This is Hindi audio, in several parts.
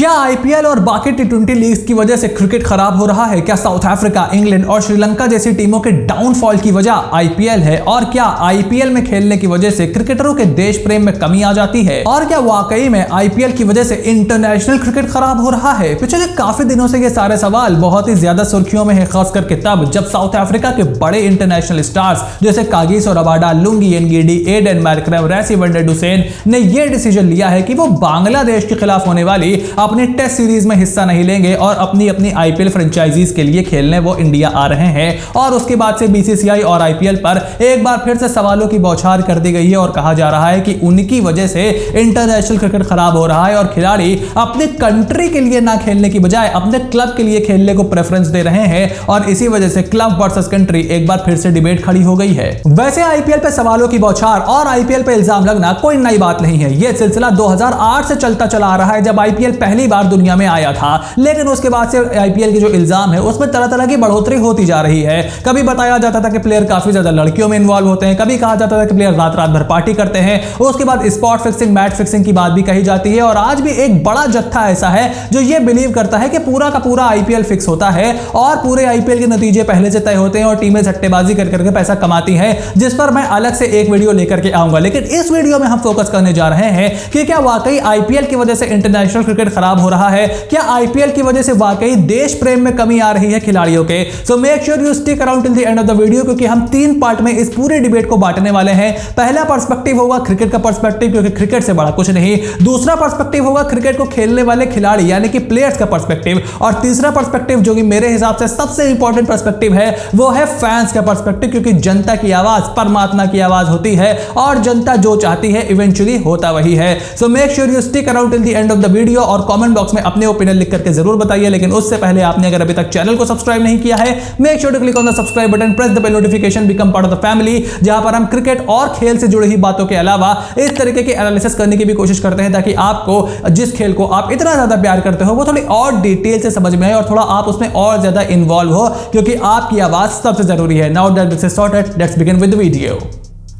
क्या आईपीएल और बाकी टी20 लीग्स की वजह से क्रिकेट खराब हो रहा है? क्या साउथ अफ्रीका, इंग्लैंड और श्रीलंका जैसी टीमों के डाउनफॉल की वजह आईपीएल है? और क्या आईपीएल में खेलने की वजह से क्रिकेटरों के देश प्रेम में कमी आ जाती है? और क्या वाकई में आईपीएल की वजह से इंटरनेशनल क्रिकेट खराब हो रहा है? पिछले काफी दिनों से ये सारे सवाल बहुत ही ज्यादा सुर्खियों में है, खास करके तब जब साउथ अफ्रीका के बड़े इंटरनेशनल स्टार्स जैसे Kagiso Rabada, Lungi Ngidi, Aiden मैकग्रेव, रेसी वंडरडुसेन ने यह डिसीजन लिया है कि वो बांग्लादेश के खिलाफ होने वाली अपनी टेस्ट सीरीज में हिस्सा नहीं लेंगे और अपनी अपनी आईपीएल फ्रेंचाइजीज के लिए खेलने वो इंडिया आ रहे हैं। और उसके बाद से बीसीसीआई और आईपीएल पर एक बार फिर से सवालों की बौछार कर दी गई है और कहा जा रहा है कि उनकी वजह से इंटरनेशनल क्रिकेट खराब हो रहा है और खिलाड़ी अपने कंट्री के लिए ना खेलने की बजाय अपने क्लब के लिए खेलने को प्रेफरेंस दे रहे हैं और इसी वजह से क्लब वर्सेस कंट्री एक बार फिर से डिबेट खड़ी हो गई है। वैसे आईपीएल पे सवालों की बौछार और आईपीएल पे इल्जाम लगना कोई नई बात नहीं है। यह सिलसिला 2008 से चलता चला आ रहा है, जब आईपीएल पहली बार दुनिया में आया था। लेकिन उसके बाद से आईपीएल के जो इल्जाम है उसमें तरह तरह की बढ़ोतरी होती जा रही है। कभी बताया जाता था कि प्लेयर काफी ज्यादा लड़कियों में इन्वॉल्व होते हैं, कभी कहा जाता था कि प्लेयर रात रात भर पार्टी करते हैं। उसके बाद स्पॉट फिक्सिंग, मैच फिक्सिंग की बात भी कही जाती है। और आज भी एक बड़ा जत्था ऐसा है जो ये बिलीव करता है कि पूरा का पूरा आईपीएल फिक्स होता है और पूरे आईपीएल के नतीजे पहले से तय होते हैं और टीमें सट्टेबाजी कर करके पैसा कमाती हैं, जिस पर मैं अलग से एक वीडियो लेकर के आऊंगा। लेकिन इस वीडियो में हम फोकस करने जा रहे हैं कि क्या वाकई आईपीएल की वजह से इंटरनेशनल क्रिकेट खराब हो रहा है? क्या आईपीएल की वजह से वाकई देश प्रेम में कमी आ रही है खिलाड़ियों के? So make sure you stick around till the end of the video, क्योंकि हम 3 पार्ट में इस पूरे डिबेट को बांटने वाले हैं। पहला पर्सपेक्टिव होगा क्रिकेट का पर्सपेक्टिव, क्योंकि क्रिकेट से बड़ा कुछ नहीं। दूसरा पर्सपेक्टिव होगा क्रिकेट को खेलने वाले खिलाड़ी यानी कि प्लेयर्स का पर्सपेक्टिव। और तीसरा पर्सपेक्टिव, जो कि मेरे हिसाब से सबसे इंपॉर्टेंट पर्सपेक्टिव है, वो है फैंस का पर्सपेक्टिव, क्योंकि जनता की आवाज परमात्मा की आवाज होती है और जनता जो चाहती है इवेंचुअली होता वही है। So make sure you stick around till the end of the video और कमेंट बॉक्स में अपने ओपिनियन लिख करके जरूर बताइए। लेकिन उससे पहले आपने अगर अभी तक चैनल को सब्सक्राइब नहीं किया है, make sure to click on the subscribe button, press the bell notification, become part of the family, जहां पर हम क्रिकेट और खेल से जुड़ी हुई बातों के अलावा इस तरीके के एनालिसिस करने की भी कोशिश करते हैं, ताकि आपको जिस खेल को आप इतना ज्यादा प्यार करते हो वो थोड़ी और डिटेल से समझ में आए और थोड़ा आप उसमें और ज्यादा इन्वॉल्व हो, क्योंकि आपकी आवाज सबसे जरूरी है। Now that this is sorted, let's begin with the video.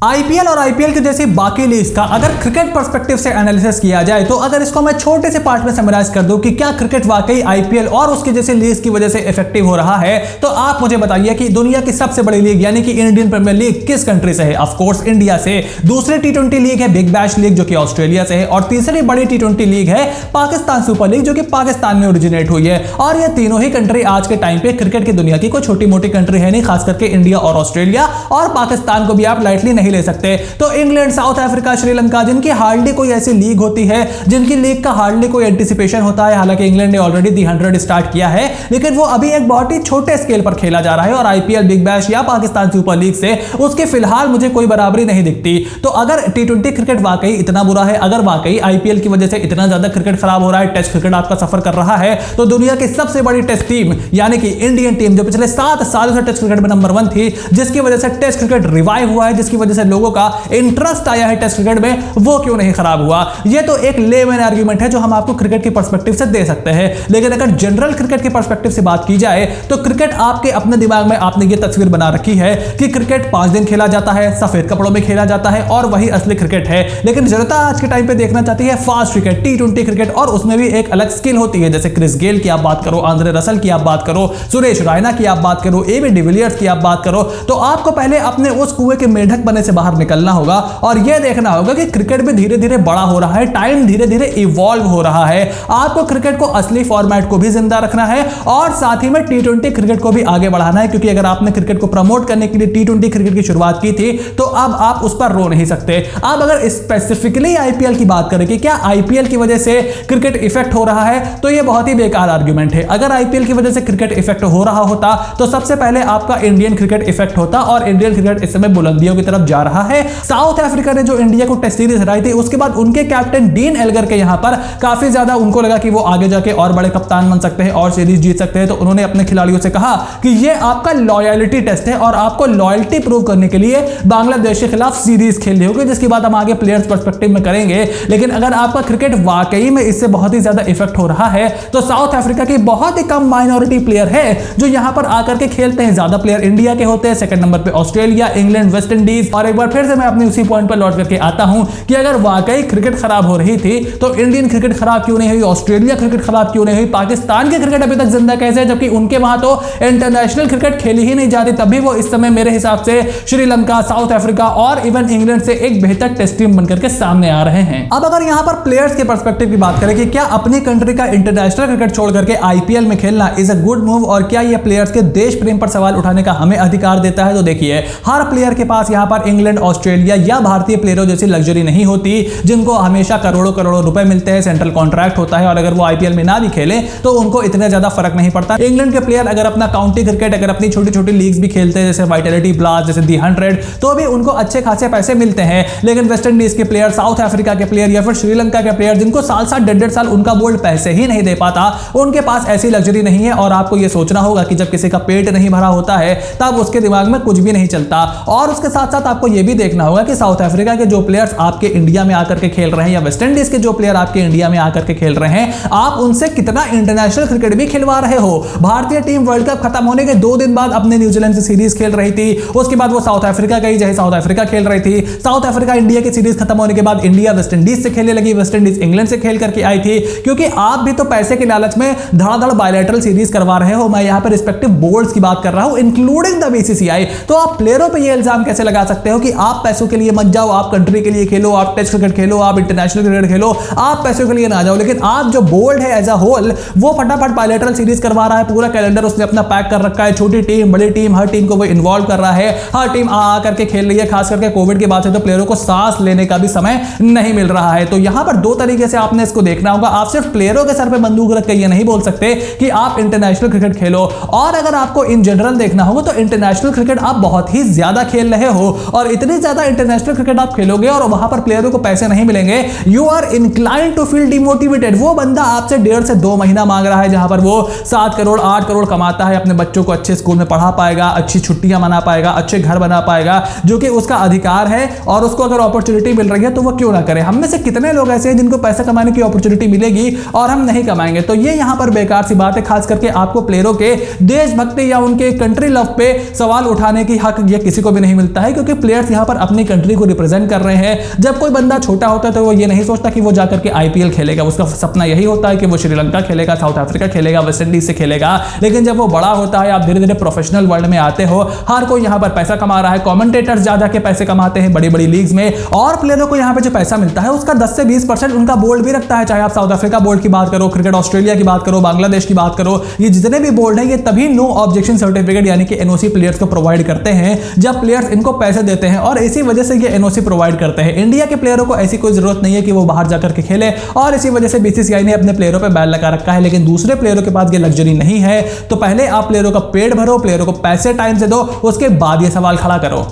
IPL और आईपीएल के जैसी बाकी लीग्स का अगर क्रिकेट पर्सपेक्टिव से एनालिसिस किया जाए, तो अगर इसको मैं छोटे से पार्ट में समराइज कर दूं कि क्या क्रिकेट वाकई आईपीएल और उसके जैसे लीग्स की वजह से इफेक्टिव हो रहा है, तो आप मुझे बताइए कि दुनिया की सबसे बड़ी लीग यानी कि इंडियन प्रीमियर लीग किस कंट्री से है? ऑफ कोर्स इंडिया से। दूसरी टी20 लीग है बिग बैश लीग, जो कि ऑस्ट्रेलिया से है। और तीसरी बड़ी टी20 लीग है पाकिस्तान सुपर लीग, जो कि पाकिस्तान में ओरिजिनेट हुई है। और ये तीनों ही कंट्री आज के टाइम पे क्रिकेट की दुनिया की कोई छोटी मोटी कंट्री है नहीं, खास करके इंडिया और ऑस्ट्रेलिया, और पाकिस्तान को भी आप लाइटली नहीं ले सकते। तो इंग्लैंड, साउथ अफ्रीका, श्रीलंका, जिनकी हार्डली कोई ऐसी लीग होती है, जिनकी लीग का हार्डली कोई एंटिसिपेशन होता है, हालांकि इंग्लैंड ने ऑलरेडी दी 100 स्टार्ट किया है, लेकिन वो अभी एक बहुत ही छोटे स्केल पर खेला जा रहा है। और आईपीएल, बिग बैश या पाकिस्तान सुपर लीग से उसके फिलहाल मुझे कोई बराबरी नहीं दिखती। तो अगर टी20 क्रिकेट वाकई इतना बुरा है, अगर वाकई आईपीएल की वजह से इतना ज्यादा क्रिकेट खराब हो रहा है, टेस्ट क्रिकेट आपका सफर कर रहा है, तो दुनिया की सबसे बड़ी टेस्ट टीम यानी कि इंडियन टीम, जो पिछले 7 सालों से टेस्ट क्रिकेट में नंबर 1 थी, जिसकी वजह से टेस्ट क्रिकेट रिवाइव हुआ है, जिसकी वजह से लोगों का इंटरेस्ट आया है टेस्ट क्रिकेट में, वो क्यों नहीं खराब हुआ? ये तो एक लेमैन आर्गुमेंट है जो हम आपको क्रिकेट के पर्सपेक्टिव से दे सकते हैं। लेकिन अगर जनरल क्रिकेट के पर्सपेक्टिव से बात की जाए, तो क्रिकेट आपके अपने दिमाग में आपने ये तस्वीर बना रखी है कि क्रिकेट 5 दिन खेला जाता है, सफेद कपड़ों में खेला जाता है और वही असली क्रिकेट है। लेकिन जनता आज के टाइम पे देखना चाहती है फास्ट क्रिकेट, टी20 क्रिकेट, और उसमें भी एक अलग स्किल होती है। जैसे क्रिस गेल की आप बात करो, आंद्रे रसल की आप बात करो, सुरेश रैना की आप बात करो, एबी डिविलियर्स की आप बात करो, तो आपको पहले अपने उस कुएं के मेढक बने से बाहर निकलना होगा और यह देखना होगा कि क्रिकेट भी धीरे धीरे बड़ा हो रहा है, टाइम धीरे धीरे इवॉल्व हो रहा है। आपको क्रिकेट को असली फॉर्मेट को भी जिंदा रखना है और साथ ही में टी20 क्रिकेट को भी आगे बढ़ाना है, क्योंकि अगर आपने क्रिकेट को प्रमोट करने के लिए टी20 क्रिकेट की शुरुआत की थी, तो अब आप उस पर रो नहीं सकते। अब अगर स्पेसिफिकली आईपीएल की बात करें कि क्या आईपीएल की वजह से क्रिकेट इफेक्ट हो रहा है, तो यह बहुत ही बेकार आर्गुमेंट है। अगर आईपीएल की वजह से क्रिकेट इफेक्ट हो रहा होता, तो सबसे पहले आपका इंडियन क्रिकेट इफेक्ट होता, और इंडियन क्रिकेट इस समय बुलंदियों की तरफ जा रहा है। साउथ अफ्रीका ने जो इंडिया को टेस्ट सीरीज हराई थी, उसके बाद उनके कैप्टन डीन एल्गर के यहां पर काफी ज्यादा उनको लगा कि वो आगे जाके और बड़े कप्तान बन सकते हैं और सीरीज जीत सकते हैं। तो उन्होंने अपने खिलाड़ियों से कहा कि ये आपका लॉयल्टी टेस्ट है और आपको लॉयल्टी प्रूव करने के लिए बांग्लादेश के खिलाफ सीरीज खेलनी होगी, जिसकी बात हम आगे प्लेयर्स पर्सपेक्टिव में करेंगे। लेकिन अगर आपका क्रिकेट वाकई में इससे बहुत ही ज्यादा इफेक्ट हो रहा है, तो साउथ अफ्रीका की बहुत ही कम माइनॉरिटी प्लेयर है जो यहां पर आकर के खेलते हैं। ज्यादा प्लेयर इंडिया के होते हैं, सेकंड नंबर पे ऑस्ट्रेलिया, इंग्लैंड, वेस्ट इंडीज और एक बार फिर से मैं अपनी उसी पॉइंट पर लौट करके आता हूं कि अगर वाकई क्रिकेट खराब हो रही थी तो इंडियन क्रिकेट खराब क्यों नहीं हुई, ऑस्ट्रेलिया क्रिकेट खराब क्यों नहीं हुई, पाकिस्तान की क्रिकेट अभी तक जिंदा कैसे है, जबकि उनके वहां तो इंटरनेशनल क्रिकेट खेली ही नहीं जाती, तभी वो इस समय मेरे हिसाब से श्रीलंका, साउथ अफ्रीका और इवन इंग्लैंड से एक बेहतर टेस्ट टीम बनकर के सामने आ रहे हैं। अब अगर यहां पर प्लेयर्स के पर्सपेक्टिव की बात करें कि क्या अपनी कंट्री का इंटरनेशनल क्रिकेट छोड़ करके आईपीएल में खेलना इज अ गुड मूव और क्या यह प्लेयर्स के देश प्रेम पर सवाल उठाने का हमें अधिकार देता है, तो देखिए हर प्लेयर के पास यहां पर इंग्लैंड, ऑस्ट्रेलिया या भारतीय प्लेयरों जैसी लग्जरी नहीं होती जिनको हमेशा करोड़ों करोड़ों रुपए मिलते हैं, सेंट्रल कॉन्ट्रैक्ट होता है और अगर वो आईपीएल में ना भी खेले तो उनको इतना ज्यादा फर्क नहीं पड़ता। इंग्लैंड के प्लेयर अगर अपना काउंटी क्रिकेट, अगर अपनी छोटी छोटी लीग्स भी खेलते हैं जैसे वाइटलिटी ब्लास्ट, जैसे दी 100, तो भी उनको अच्छे खासे पैसे मिलते हैं। लेकिन वेस्ट इंडीज के प्लेयर, साउथ अफ्रीका के प्लेयर या फिर श्रीलंका के प्लेयर जिनको साल साल 1.5 साल उनका बोर्ड पैसे ही नहीं दे पाता, उनके पास ऐसी लग्जरी नहीं है। और आपको यह सोचना होगा कि जब किसी का पेट नहीं भरा होता है तब उसके दिमाग में कुछ भी नहीं चलता। और उसके साथ साथ आपको यह भी देखना होगा कि साउथ अफ्रीका के जो प्लेयर्स आपके इंडिया में आकर के खेल रहे हैं या वेस्ट इंडीज के जो प्लेयर आपके इंडिया में आकर के खेल रहे हैं, आप उनसे कितना इंटरनेशनल क्रिकेट भी खिलवा रहे हो। भारतीय टीम वर्ल्ड कप खत्म होने के 2 दिन बाद अपने न्यूजीलैंड से सीरीज खेल रही थी, उसके बाद वो साउथ अफ्रीका गई जहां साउथ अफ्रीका खेल रही थी, साउथ अफ्रीका इंडिया की सीरीज खत्म होने के बाद इंडिया वेस्ट इंडीज से खेलने लगी, वेस्ट इंडीज इंग्लैंड से खेल करके आई थी, क्योंकि आप भी तो पैसे के लालच में धड़ाधड़ बायलैटरल सीरीज करवा रहे हो। मैं यहां पर रिस्पेक्टिव बोर्ड्स की बात कर रहा हूं इंक्लूडिंग द बीसीसीआई। तो आप प्लेयरों पे ये इल्जाम कैसे लगा सकते हो कि आप पैसों के लिए मत जाओ, आप कंट्री के लिए खेलो, आप टेस्ट क्रिकेट खेलो, आप इंटरनेशनल क्रिकेट खेलो, आप पैसों के लिए ना जाओ। लेकिन आप जो बोर्ड है एज अ होल वो फटाफट बायलैटरल सीरीज करवा रहा है, पूरा कैलेंडर उसने अपना पैक कर रखा है, छोटी टीम बड़ी टीम हर टीम को वो इन्वॉल्व कर रहा है, हर टीम आ करके खेल रही है। खास करके कोविड के बाद से तो प्लेयरों को सांस लेने का भी समय नहीं मिल रहा है। तो यहां पर 2 तरीके से आपने इसको देखना होगा। आप सिर्फ प्लेयरों के सर पे बंदूक रख के ये नहीं बोल सकते कि आप इंटरनेशनल क्रिकेट खेलो, और अगर आपको इन जनरल देखना होगा तो इंटरनेशनल क्रिकेट आप बहुत ही ज्यादा खेल रहे हो और इतनी ज्यादा इंटरनेशनल क्रिकेट आप खेलोगे और वहां पर प्लेयरों को पैसे नहीं मिलेंगे, you are inclined to feel demotivated. वो बंदा आपसे 1.5 से 2 महीना मांग रहा है जहां पर वो 7 करोड़ 8 करोड़ कमाता है, अपने बच्चों को अच्छे स्कूल में पढ़ा पाएगा, अच्छी छुट्टियां मना पाएगा, अच्छे घर बना पाएगा, जो कि उसका अधिकार है और उसको अगर अपॉर्चुनिटी मिल रही है तो वो क्यों ना करे। हम में से कितने लोग ऐसे हैं जिनको पैसा कमाने की अपॉर्चुनिटी मिलेगी और हम नहीं कमाएंगे। तो ये यहां पर बेकार सी बात है। खास करके आपको प्लेयरों के देशभक्ति या उनके कंट्री लव पे सवाल उठाने की हक ये किसी को भी नहीं मिलता है, क्योंकि प्लेयर्स यहां पर अपनी कंट्री को रिप्रेजेंट कर रहे हैं। जब कोई बंदा छोटा होता है तो वो ये नहीं सोचता कि वो जाकर के आईपीएल खेलेगा, उसका सपना यही होता है कि वो श्रीलंका खेलेगा, साउथ अफ्रीका खेलेगा, वेस्ट इंडीज से खेलेगा। लेकिन जब वो बड़ा होता है, आप धीरे धीरे प्रोफेशनल वर्ल्ड में आते हो, हर कोई यहां पर पैसा कमा रहा है, कमेंटेटर्स ज्यादा के पैसे कमाते हैं बड़ी बड़ी लीग्स में, और प्लेयरों को यहां पे जो पैसा मिलता है उसका 10 से 20% उनका बोर्ड भी रखता है। चाहे आप साउथ अफ्रीका बोर्ड की बात करो, क्रिकेट ऑस्ट्रेलिया की बात करो, बांग्लादेश की बात करो, ये जितने भी बोर्ड है ये तभी नो ऑब्जेक्शन सर्टिफिकेट यानी कि एनओसी प्लेयर्स को प्रोवाइड करते हैं जब प्लेयर्स इनको पैसे देते हैं, और इसी वजह से ये एनओसी प्रोवाइड करते हैं। इंडिया के प्लेयरों को ऐसी कोई जरूरत नहीं है कि वो बाहर जाकर के खेले, और इसी वजह से बीसीसीआई ने अपने प्लेयरों पे बैन लगा रखा है। लेकिन दूसरे प्लेयरों के पास ये लग्जरी नहीं है। तो पहले आप प्लेयरों का पेट भरो, प्लेयरों को पैसे टाइम से दो, उसके बाद ये सवाल खड़ा करो।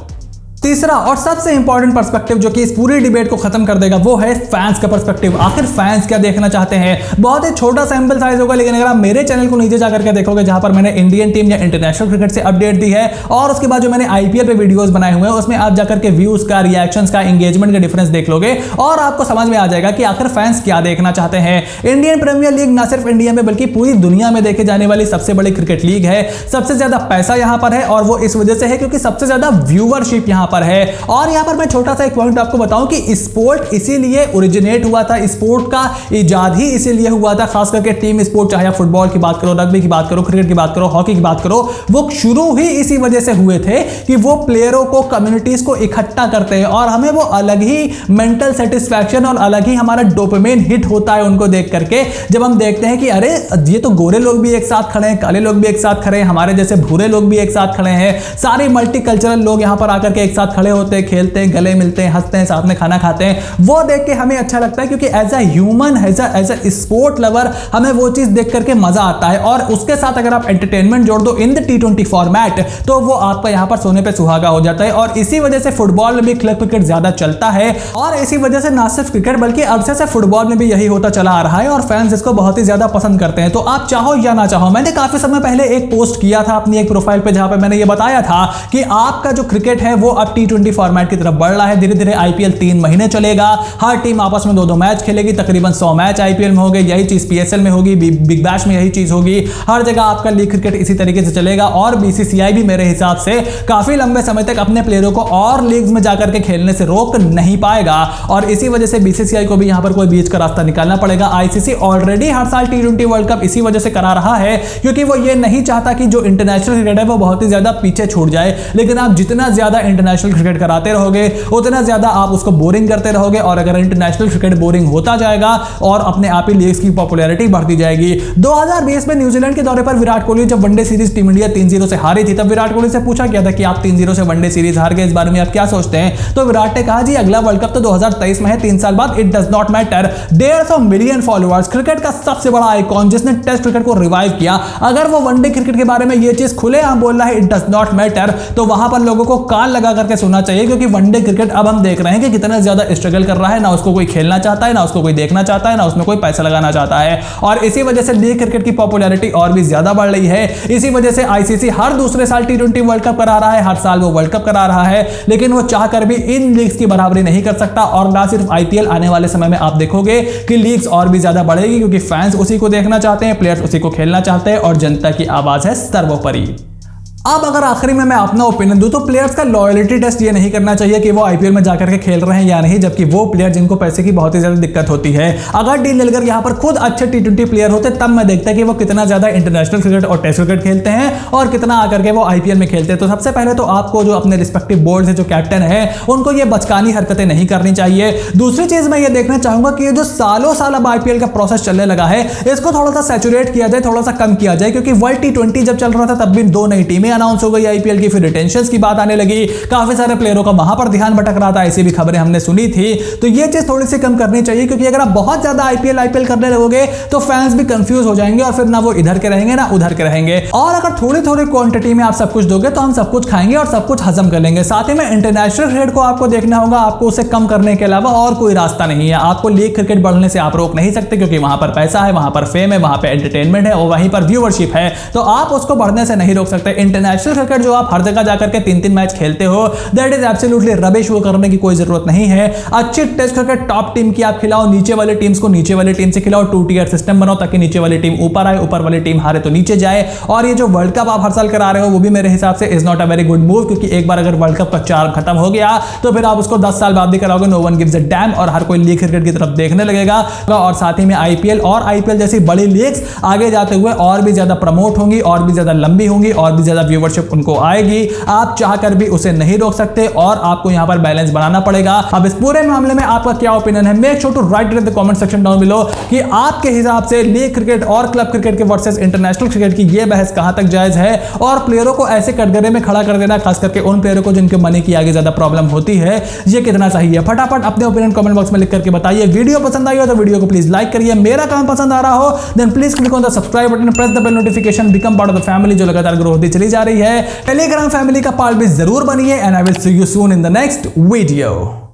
तीसरा और सबसे इंपॉर्टेंट पर्सपेक्टिव जो कि इस पूरी डिबेट को खत्म कर देगा वो है फैंस का पर्सपेक्टिव। आखिर फैंस क्या देखना चाहते हैं। बहुत ही छोटा सैंपल साइज होगा, लेकिन अगर आप मेरे चैनल को नीचे जाकर के देखोगे जहां पर मैंने इंडियन टीम या इंटरनेशनल क्रिकेट से अपडेट दी है, और उसके बाद जो मैंने आईपीएल पे वीडियोस बनाए हुए हैं उसमें आप जाकर के व्यूज का, रिएक्शंस का, एंगेजमेंट का डिफरेंस देख लोगे और आपको समझ में आ जाएगा कि आखिर फैंस क्या देखना चाहते हैं। इंडियन प्रीमियर लीग ना सिर्फ इंडिया में बल्कि पूरी दुनिया में देखे जाने वाली सबसे बड़ी क्रिकेट लीग है। सबसे ज्यादा पैसा यहां पर है और वो इस वजह से है क्योंकि सबसे ज्यादा व्यूअरशिप यहां पर है। और यहां पर मैं छोटा सा एक पॉइंट आपको बताऊं कि स्पोर्ट इसीलिए ओरिजिनेट हुआ था, स्पोर्ट का इजाद ही इसीलिए हुआ था। खास करके टीम स्पोर्ट, चाहे आप फुटबॉल की बात करो, रग्बी की बात करो, क्रिकेट की बात करो, हॉकी की बात करो, वो शुरू ही इसी वजह से हुए थे कि वो प्लेयरों को, कम्युनिटीज को इकट्ठा करते हैं और हमें वो अलग ही मेंटल सेटिस्फैक्शन और अलग ही हमारा डोपामाइन हिट होता है उनको देख करके, जब हम देखते हैं कि अरे ये तो गोरे लोग भी एक साथ खड़े हैं, काले लोग भी एक साथ खड़े हैं, हमारे जैसे भूरे लोग भी एक साथ खड़े हैं, सारे मल्टी कल्चरल लोग यहां पर आकर के एक साथ खड़े होते हैं, खेलते हैं, गले मिलते हैं, हंसते हैं, साथ में खाना खाते हैं। वो देख के हमें अच्छा लगता है क्योंकि as a human, as a sport lover हमें वो चीज देख करके मजा आता है। और उसके साथ अगर आप एंटरटेनमेंट जोड़ दो इन द T20 फॉर्मेट तो वो आपका यहां पर सोने पे सुहागा हो जाता है। और इसी वजह से फुटबॉल में भी क्लब क्रिकेट ज्यादा चलता है, और इसी वजह से ना सिर्फ क्रिकेट बल्कि अरसे से फुटबॉल में भी यही होता चला आ रहा है और फैंस इसको बहुत ही ज्यादा पसंद करते हैं। तो आप चाहो या ना चाहो, मैंने काफी समय पहले एक पोस्ट किया था अपनी एक प्रोफाइल पे जहां पे मैंने ये बताया था कि आपका जो क्रिकेट है वो अब अब T20 फॉर्मेट की तरफ बढ़ रहा है। धीरे धीरे आईपीएल 3 महीने चलेगा, हर टीम आपस में 2-2 मैच खेलेगी, तकरीबन 100 मैच आईपीएल में हो गए। यही चीज पीएसएल में होगी, बिग बैश में यही चीज होगी। हर जगह आपका लीग क्रिकेट इसी तरीके से चलेगा और बीसीसीआई भी मेरे हिसाब से काफी लंबे समय तक अपने प्लेयरों को और लीग्स में जाकर के खेलने से रोक नहीं पाएगा और इसी वजह से बीसीसीआई को भी यहां पर कोई बीच का रास्ता निकालना पड़ेगा। आईसीसी ऑलरेडी हर साल T20 वर्ल्ड कप इसी वजह से करा रहा है क्योंकि वो ये नहीं चाहता कि जो इंटरनेशनल क्रिकेट है वो बहुत ही ज्यादा पीछे छूट जाए। लेकिन आप जितना ज्यादा इंटरनेशनल क्रिकेट कराते रहोगे उतना ज्यादा आप उसको बोरिंग करते रहोगे और अगर इंटरनेशनल क्रिकेट बोरिंग होता जाएगा और अपने आप ही लीग्स की पॉपुलैरिटी बढ़ती जाएगी। 2020 में न्यूजीलैंड के दौरे पर विराट कोहली जब वनडे सीरीज टीम इंडिया 3-0 से हारी थी, तब विराट कोहली से पूछा गया था कि आप 3-0 से वनडे सीरीज हार गए, इस बारे में आप क्या सोचते हैं? तो विराट ने कहा जी अगला वर्ल्ड कप तो 2023 में है, 3 साल बाद, it does not matter. 150 million followers, cricket का सबसे बड़ा आइकॉन जिसने टेस्ट क्रिकेट को रिवाइव किया, अगर वो वनडे क्रिकेट के बारे में ये चीज खुलेआम बोल रहा है इट डज नॉट मैटर, तो वहां पर लोगों को कान लगा करके सुनना चाहिए क्योंकि वनडे क्रिकेट अब हम देख रहे हैं कि कितना ज्यादा स्ट्रगल कर रहा है, ना उसको कोई खेलना चाहता है, ना उसको कोई देखना चाहता है, ना उसमें कोई पैसा लगाना चाहता है और इसी वजह से लीग क्रिकेट की पॉपुलैरिटी और भी ज्यादा बढ़ रही है। इसी वजह से आईसीसी हर दूसरे साल T20 वर्ल्ड कप करा रहा है, हर साल वो वर्ल्ड कप करा रहा है, लेकिन वो चाहकर भी इन लीग्स की बराबरी नहीं कर सकता और ना सिर्फ आईपीएल, आने वाले समय में आप देखोगे कि लीग्स और भी ज्यादा बढ़ेगी क्योंकि फैंस उसी को देखना चाहते हैं, प्लेयर्स उसी को खेलना चाहते हैं और जनता की आवाज है सर्वोपरि। अब अगर आखिरी में मैं अपना ओपिनियन दूं तो प्लेयर्स का लॉयल्टी टेस्ट ये नहीं करना चाहिए कि वो आईपीएल में जाकर के खेल रहे हैं या नहीं, जबकि वो प्लेयर जिनको पैसे की बहुत ही ज्यादा दिक्कत होती है। अगर डी निलगर यहां पर खुद अच्छे T20 प्लेयर होते तब मैं देखता कि वो कितना ज्यादा इंटरनेशनल क्रिकेट और टेस्ट क्रिकेट खेलते हैं और कितना आकर के वो आईपीएल में खेलते हैं। तो सबसे पहले तो आपको जो अपने रिस्पेक्टिव बोर्ड से जो कैप्टन है उनको ये बचकानी हरकतें नहीं करनी चाहिए। दूसरी चीज मैं ये देखना चाहूंगा कि ये जो सालों साल अब आईपीएल का प्रोसेस चलने लगा है इसको थोड़ा सा सैचुरेट किया जाए, थोड़ा सा कम किया जाए, क्योंकि वर्ल्ड T20 जब चल रहा था तब भी 2 नई टीमें अनाउंस हो गई आईपीएल की, फिर रिटेंशंस की बात आने लगी, काफी सारे प्लेयरों का वहां पर ध्यान भटक रहा था, ऐसी भी खबरें हमने सुनी थी। तो ये चीज थोड़ी सी कम करनी चाहिए क्योंकि अगर आप बहुत ज्यादा आईपीएल करने लगोगे तो फैंस भी कंफ्यूज हो जाएंगे और फिर ना वो इधर के रहेंगे ना उधर के रहेंगे। और अगर थोड़ी थोड़ी क्वांटिटी में आप सब कुछ दोगे तो हम सब कुछ खाएंगे और सब कुछ हजम कर लेंगे। साथ ही में इंटरनेशनल क्रिकेट को आपको देखना होगा, आपको उसे कम करने के अलावा और कोई रास्ता नहीं है। आपको लीग क्रिकेट बढ़ने से आप रोक नहीं सकते क्योंकि वहां पर पैसा है, वहां पर फेम है, वहां पर एंटरटेनमेंट है और वहीं पर व्यूअरशिप है, तो आप उसको बढ़ने से नहीं रोक सकते। इंटरनेशनल क्रिकेट जो आप हर जगह जाकर के 3-3 मैच खेलते हो, दैट इज एब्सोल्युटली रबिश, वो करने की कोई जरूरत नहीं है। अच्छी टेस्ट क्रिकेट टॉप टीम की आप खिलाओ, नीचे वाले टीम्स को नीचे वाले टीम से खिलाओ, 2 टियर सिस्टम बनाओ ताकि नीचे वाली टीम ऊपर आए, ऊपर वाली टीम हारे तो नीचे जाए। और ये जो वर्ल्ड कप आप हर साल करा रहे हो वो भी मेरे हिसाब से is not a very good move, क्योंकि एक बार अगर वर्ल्ड कप का चार्म खत्म हो गया तो फिर आप उसको 10 साल बाद भी कराओगे, no one gives a damn और हर कोई लीग क्रिकेट की तरफ देखने लगेगा। और साथ ही में आईपीएल और आईपीएल जैसी बड़ी लीग्स आगे जाते हुए और भी ज्यादा प्रमोट होंगी, और भी ज्यादा लंबी होंगी, और भी ज्यादा व्यूअरशिप उनको आएगी। आप चाहकर भी उसे नहीं रोक सकते और आपको यहां पर बैलेंस बनाना पड़ेगा। अब इस पूरे मामले में आपका क्या ओपिनियन है? Make sure to write in the comment section down below कि आपके हिसाब से लीग क्रिकेट और क्लब क्रिकेट के वर्सेस इंटरनेशनल क्रिकेट की यह बहस कहां तक जायज है और प्लेयरों को ऐसे कटघरे में खड़ा कर देना, खास करके उन प्लेयरों को जिनके मनी की आगे ज्यादा प्रॉब्लम होती है, ये कितना सही है? फटाफट अपने ओपिनियन कमेंट बॉक्स में लिख करके बताइए। वीडियो पसंद आई हो तो वीडियो को प्लीज लाइक करिए, मेरा काम पसंद आ रहा हो then please click on the subscribe button, press the bell notification, become part of the family जो लगातार ग्रो होती चली जा रही है। टेलीग्राम फैमिली का पार्ट भी जरूर बनिए and I will see you soon in the next video.